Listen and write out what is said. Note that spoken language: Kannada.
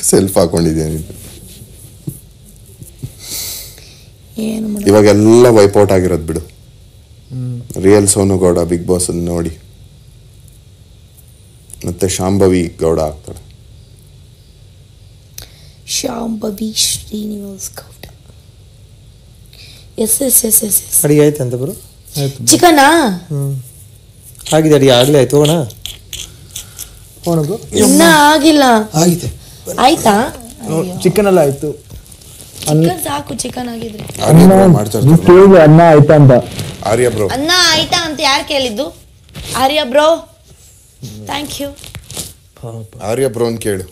ಸೆಲ್ಫ್ ಹಾಕೊಂಡಿದ್ಯಾ ನೀನು? ಏನು ಇವಾಗೆಲ್ಲ ವೈಪೌಟ್ ಆಗಿರೋದು ಬಿಡು. Real Sonu Gowda Bigg Boss ನೋಡಿ ಮತ್ತೆ ಶಾಂಭವಿ ಗೌಡ ಆಗ್ತಾಳೆ. Shambhavi Srinivas Gowda. Yes yes yes yes yes. ಅಡಿಗೆ ಆಯ್ತು ಅಂತ ಬರು? ಆಯ್ತು. ಚಿಕನಾ? ಆಗಿದೆ ಅಡಿಗೆ ಆಗಲೇ ಆಯ್ತು. ಹೋಗೋಣ ಇನ್ನ ಆಗಿಲ್ಲ. ಆಗಿದೆ. ಆಯ್ತಾ? ಚಿಕನ್ ಎಲ್ಲ ಆಯ್ತು. ಚಿಕನ್ ಸಾಕು. ಚಿಕನ್ ಆಗಿದ್ರೆ ಅನ್ನ ಆಯ್ತಾ ಅಂತ. ಆರ್ಯ ಬ್ರೋ ಅನ್ನ ಆಯ್ತಾ ಅಂತ ಯಾರು ಕೇಳಿದ್ದು? ಆರ್ಯ ಬ್ರೋ ಥ್ಯಾಂಕ್ ಯು. ಆರ್ಯ ಬ್ರೋನ್ ಕೇಳು.